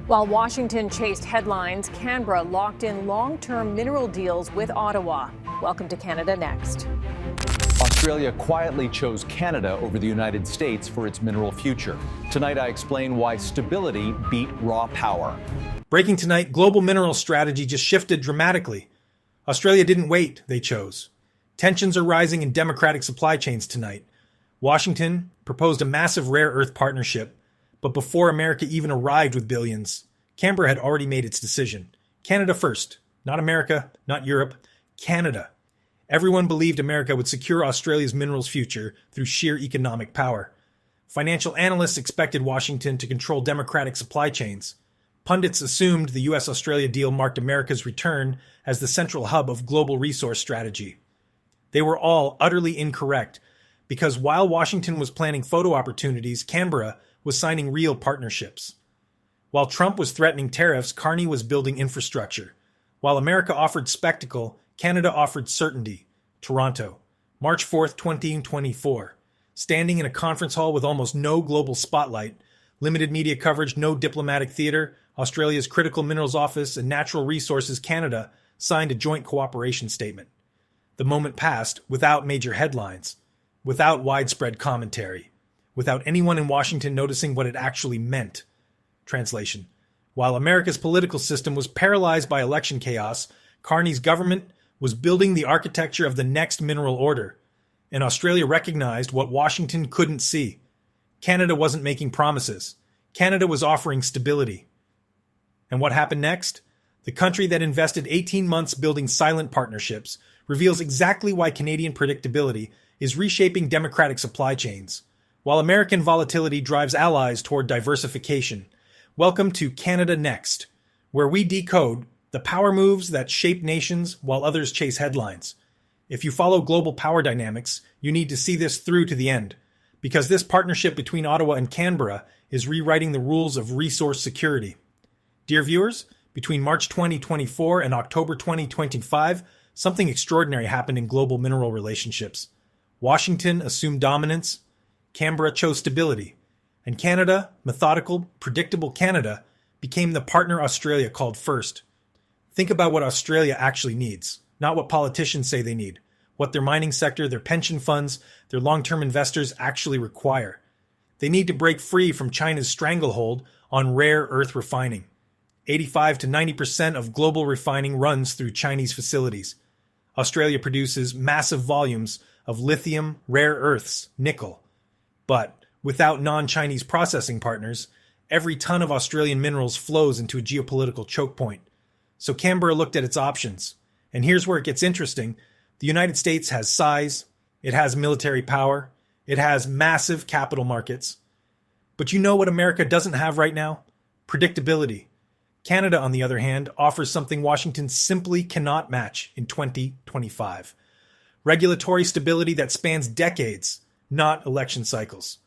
While Washington chased headlines, Canberra locked in long-term mineral deals with Ottawa. Welcome to Canada Next. Australia quietly chose Canada over the United States for its mineral future. Tonight, I explain why stability beat raw power. Breaking tonight, global mineral strategy just shifted dramatically. Australia didn't wait, they chose. Tensions are rising in democratic supply chains tonight. Washington proposed a massive rare earth partnership, but before America even arrived with billions, Canberra had already made its decision. Canada first. Not America, not Europe, Canada. Everyone believed America would secure Australia's minerals future through sheer economic power. Financial analysts expected Washington to control democratic supply chains. Pundits assumed the US-Australia deal marked America's return as the central hub of global resource strategy. They were all utterly incorrect, because while Washington was planning photo opportunities, Canberra was signing real partnerships. While Trump was threatening tariffs, Carney was building infrastructure. While America offered spectacle, Canada offered certainty. Toronto, March 4th, 2024. Standing in a conference hall with almost no global spotlight, limited media coverage, no diplomatic theater, Australia's Critical Minerals Office and Natural Resources Canada signed a joint cooperation statement. The moment passed without major headlines, without widespread commentary, without anyone in Washington noticing what it actually meant. Translation: while America's political system was paralyzed by election chaos, Carney's government was building the architecture of the next mineral order, and Australia recognized what Washington couldn't see. Canada wasn't making promises. Canada was offering stability. And what happened next? The country that invested 18 months building silent partnerships reveals exactly why Canadian predictability is reshaping democratic supply chains, while American volatility drives allies toward diversification. Welcome to Canada Next, where we decode the power moves that shape nations while others chase headlines. If you follow global power dynamics, you need to see this through to the end, because this partnership between Ottawa and Canberra is rewriting the rules of resource security. Dear viewers, between March 2024 and October 2025, something extraordinary happened in global mineral relationships. Washington assumed dominance, Canberra chose stability, and Canada, methodical, predictable Canada, became the partner Australia called first. Think about what Australia actually needs, not what politicians say they need, what their mining sector, their pension funds, their long-term investors actually require. They need to break free from China's stranglehold on rare earth refining. 85 to 90% of global refining runs through Chinese facilities. Australia produces massive volumes of lithium, rare earths, nickel. But without non-Chinese processing partners, every ton of Australian minerals flows into a geopolitical choke point. So Canberra looked at its options. And here's where it gets interesting. The United States has size, it has military power, it has massive capital markets. But you know what America doesn't have right now? Predictability. Canada, on the other hand, offers something Washington simply cannot match in 2025. Regulatory stability that spans decades, not election cycles.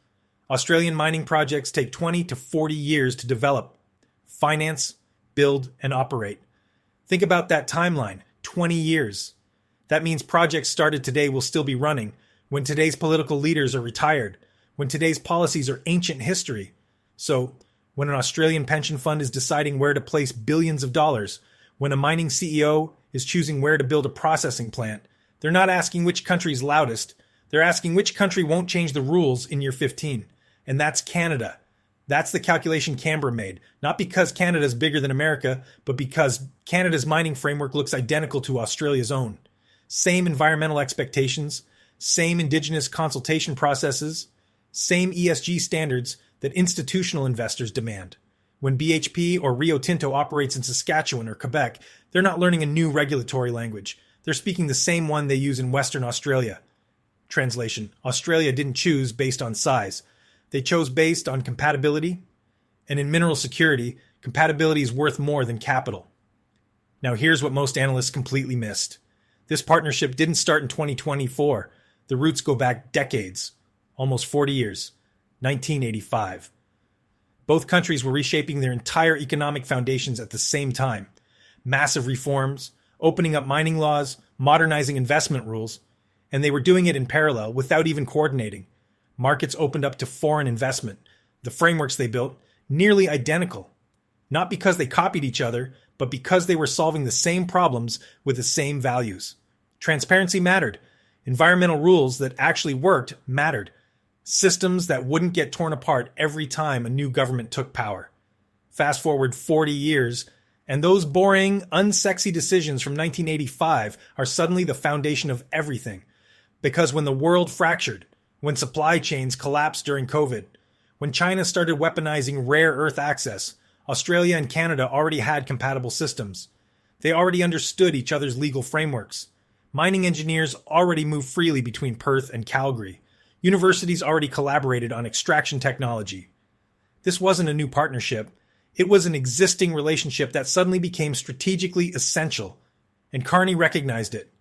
Australian mining projects take 20 to 40 years to develop, finance, build, and operate. Think about that timeline, 20 years. That means projects started today will still be running when today's political leaders are retired, when today's policies are ancient history. So, when an Australian pension fund is deciding where to place billions of dollars, when a mining CEO is choosing where to build a processing plant, they're not asking which country's loudest. They're asking which country won't change the rules in year 15. And that's Canada. That's the calculation Canberra made. Not because Canada's bigger than America, but because Canada's mining framework looks identical to Australia's own. Same environmental expectations, same Indigenous consultation processes, same ESG standards that institutional investors demand. When BHP or Rio Tinto operates in Saskatchewan or Quebec, they're not learning a new regulatory language. They're speaking the same one they use in Western Australia. Translation: Australia didn't choose based on size. They chose based on compatibility. And in mineral security, compatibility is worth more than capital. Now here's what most analysts completely missed. This partnership didn't start in 2024. The roots go back decades, almost 40 years, 1985. Both countries were reshaping their entire economic foundations at the same time. Massive reforms, opening up mining laws, modernizing investment rules, and they were doing it in parallel without even coordinating. Markets opened up to foreign investment. The frameworks they built, nearly identical. not because they copied each other, but because they were solving the same problems with the same values. Transparency mattered. Environmental rules that actually worked mattered. Systems that wouldn't get torn apart every time a new government took power. Fast forward 40 years, and those boring, unsexy decisions from 1985 are suddenly the foundation of everything. Because when the world fractured, when supply chains collapsed during COVID, when China started weaponizing rare earth access, Australia and Canada already had compatible systems. They already understood each other's legal frameworks. Mining engineers already moved freely between Perth and Calgary. Universities already collaborated on extraction technology. This wasn't a new partnership. It was an existing relationship that suddenly became strategically essential, and Carney recognized it.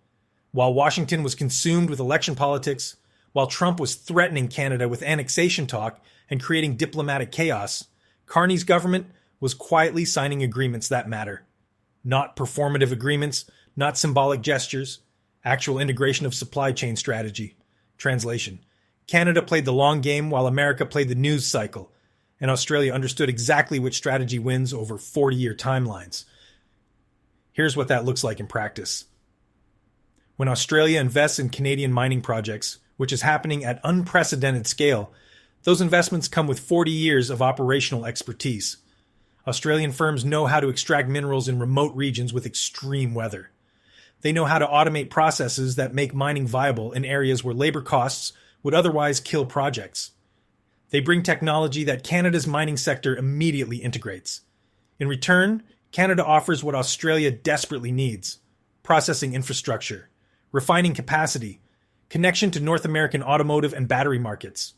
While Washington was consumed with election politics, while Trump was threatening Canada with annexation talk and creating diplomatic chaos, Carney's government was quietly signing agreements that matter. Not performative agreements, not symbolic gestures, actual integration of supply chain strategy. Translation: Canada played the long game while America played the news cycle, and Australia understood exactly which strategy wins over 40-year timelines. Here's what that looks like in practice. When Australia invests in Canadian mining projects, which is happening at unprecedented scale, those investments come with 40 years of operational expertise. Australian firms know how to extract minerals in remote regions with extreme weather. They know how to automate processes that make mining viable in areas where labor costs would otherwise kill projects. They bring technology that Canada's mining sector immediately integrates. In return, Canada offers what Australia desperately needs: processing infrastructure, refining capacity, connection to North American automotive and battery markets,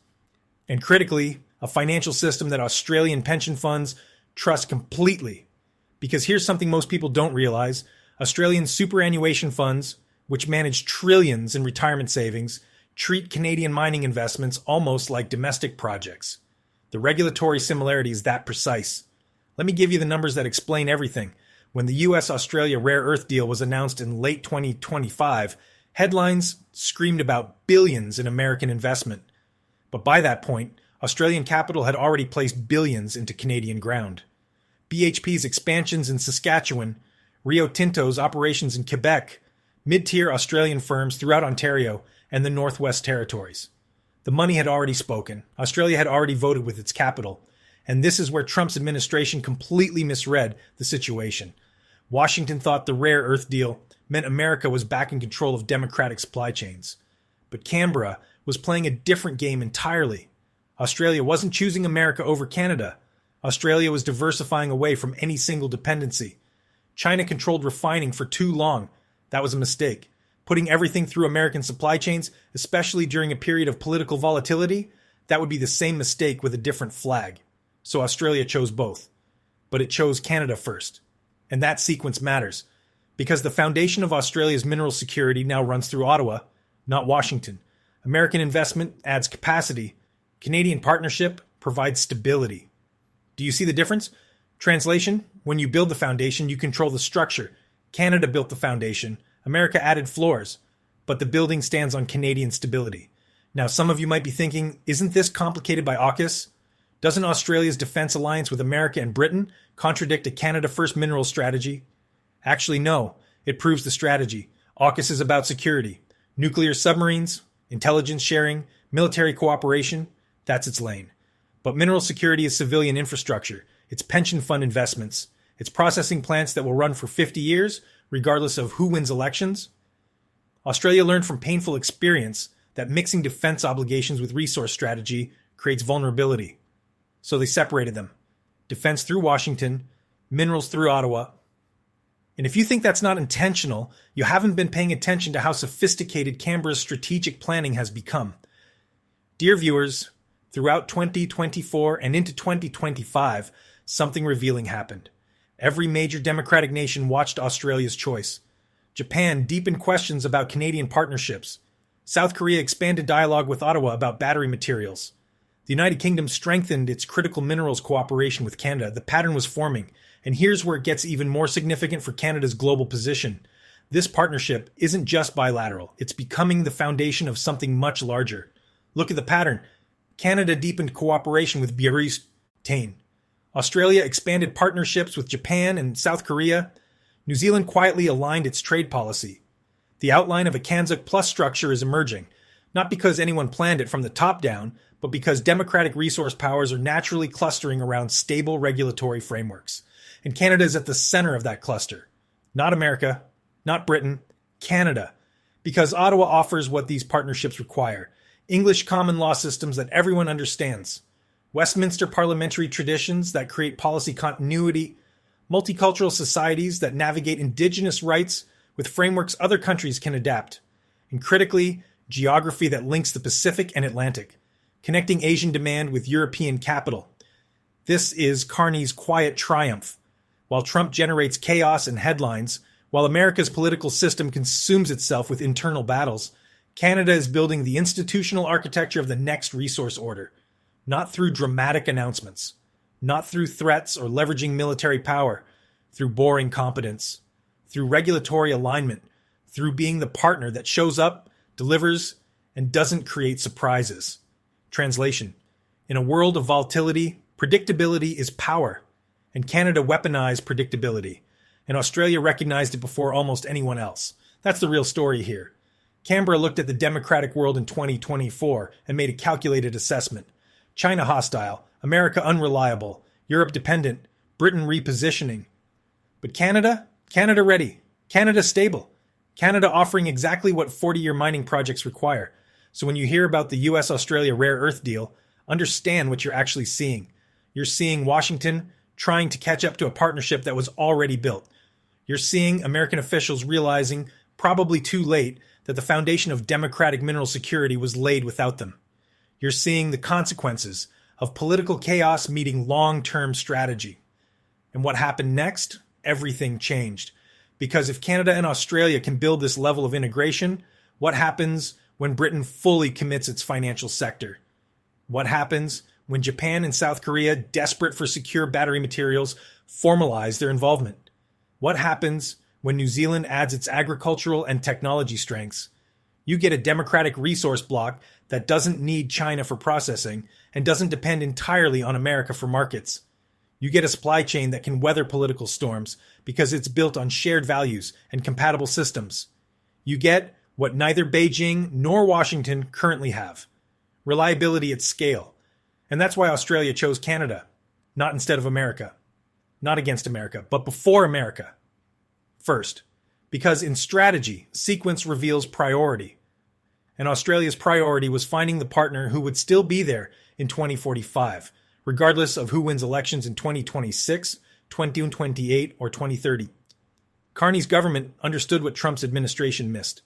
and critically, a financial system that Australian pension funds trust completely. Because here's something most people don't realize: Australian superannuation funds, which manage trillions in retirement savings, treat Canadian mining investments almost like domestic projects. The regulatory similarity is that precise. Let me give you the numbers that explain everything. When the US-Australia rare earth deal was announced in late 2025, headlines screamed about billions in American investment. But by that point, Australian capital had already placed billions into Canadian ground. BHP's expansions in Saskatchewan, Rio Tinto's operations in Quebec, mid-tier Australian firms throughout Ontario, and the Northwest Territories. The money had already spoken. Australia had already voted with its capital. And this is where Trump's administration completely misread the situation. Washington thought the rare earth deal meant America was back in control of democratic supply chains. But Canberra was playing a different game entirely. Australia wasn't choosing America over Canada. Australia was diversifying away from any single dependency. China controlled refining for too long. That was a mistake. Putting everything through American supply chains, especially during a period of political volatility, that would be the same mistake with a different flag. So Australia chose both. But it chose Canada first. And that sequence matters, because the foundation of Australia's mineral security now runs through Ottawa, not Washington. American investment adds capacity. Canadian partnership provides stability. Do you see the difference? Translation: when you build the foundation, you control the structure. Canada built the foundation. America added floors. But the building stands on Canadian stability. Now, some of you might be thinking, isn't this complicated by AUKUS? Doesn't Australia's defense alliance with America and Britain contradict a Canada-first mineral strategy? Actually, no. It proves the strategy. AUKUS is about security. Nuclear submarines, intelligence sharing, military cooperation, that's its lane. But mineral security is civilian infrastructure. It's pension fund investments. It's processing plants that will run for 50 years, regardless of who wins elections. Australia learned from painful experience that mixing defense obligations with resource strategy creates vulnerability. So they separated them. Defense through Washington, minerals through Ottawa. And if you think that's not intentional, you haven't been paying attention to how sophisticated Canberra's strategic planning has become. Dear viewers, throughout 2024 and into 2025, something revealing happened. Every major democratic nation watched Australia's choice. Japan deepened questions about Canadian partnerships. South Korea expanded dialogue with Ottawa about battery materials. The United Kingdom strengthened its critical minerals cooperation with Canada. The pattern was forming. And here's where it gets even more significant for Canada's global position. This partnership isn't just bilateral. It's becoming the foundation of something much larger. Look at the pattern. Canada deepened cooperation with Belarus. Australia expanded partnerships with Japan and South Korea. New Zealand quietly aligned its trade policy. The outline of a CANZUK Plus structure is emerging, not because anyone planned it from the top down, but because democratic resource powers are naturally clustering around stable regulatory frameworks. And Canada is at the center of that cluster. Not America, not Britain, Canada. Because Ottawa offers what these partnerships require: English common law systems that everyone understands, Westminster parliamentary traditions that create policy continuity, multicultural societies that navigate Indigenous rights with frameworks other countries can adapt, and critically, geography that links the Pacific and Atlantic, connecting Asian demand with European capital. This is Carney's quiet triumph. While Trump generates chaos and headlines, while America's political system consumes itself with internal battles, Canada is building the institutional architecture of the next resource order, not through dramatic announcements, not through threats or leveraging military power, through boring competence, through regulatory alignment, through being the partner that shows up, delivers, and doesn't create surprises. Translation: in a world of volatility, predictability is power, and Canada weaponized predictability, and Australia recognized it before almost anyone else. That's the real story here. Canberra looked at the democratic world in 2024 and made a calculated assessment. China hostile, America unreliable, Europe dependent, Britain repositioning. But Canada? Canada ready. Canada stable. Canada offering exactly what 40-year mining projects require. So when you hear about the US-Australia rare earth deal, understand what you're actually seeing. You're seeing Washington trying to catch up to a partnership that was already built. You're seeing American officials realizing, probably too late, that the foundation of democratic mineral security was laid without them. You're seeing the consequences of political chaos meeting long-term strategy. And what happened next? Everything changed. Because if Canada and Australia can build this level of integration, what happens when Britain fully commits its financial sector? What happens when Japan and South Korea, desperate for secure battery materials, formalize their involvement? What happens when New Zealand adds its agricultural and technology strengths? You get a democratic resource bloc that doesn't need China for processing and doesn't depend entirely on America for markets. You get a supply chain that can weather political storms because it's built on shared values and compatible systems. You get what neither Beijing nor Washington currently have: reliability at scale. And that's why Australia chose Canada, not instead of America. Not against America, but before America. First, because in strategy, sequence reveals priority. And Australia's priority was finding the partner who would still be there in 2045, regardless of who wins elections in 2026, 2028, or 2030. Carney's government understood what Trump's administration missed.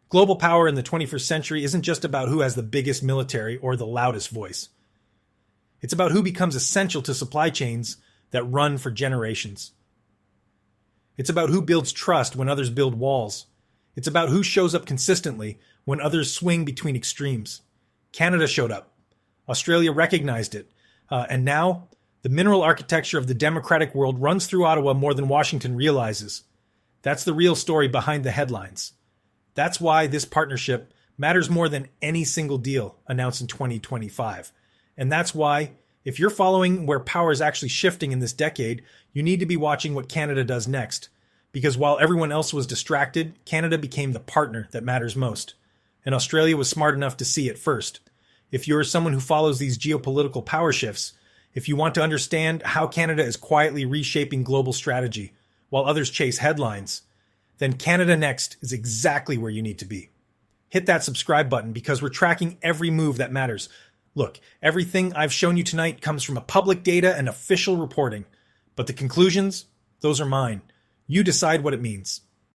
Global power in the 21st century isn't just about who has the biggest military or the loudest voice. It's about who becomes essential to supply chains that run for generations. It's about who builds trust when others build walls. It's about who shows up consistently when others swing between extremes. Canada showed up. Australia recognized it. And now, the mineral architecture of the democratic world runs through Ottawa more than Washington realizes. That's the real story behind the headlines. That's why this partnership matters more than any single deal announced in 2025. And that's why, if you're following where power is actually shifting in this decade, you need to be watching what Canada does next. Because while everyone else was distracted, Canada became the partner that matters most. And Australia was smart enough to see it first. If you're someone who follows these geopolitical power shifts, if you want to understand how Canada is quietly reshaping global strategy while others chase headlines, then Canada Next is exactly where you need to be. Hit that subscribe button because we're tracking every move that matters. Look, everything I've shown you tonight comes from a public data and official reporting, but the conclusions, those are mine. You decide what it means.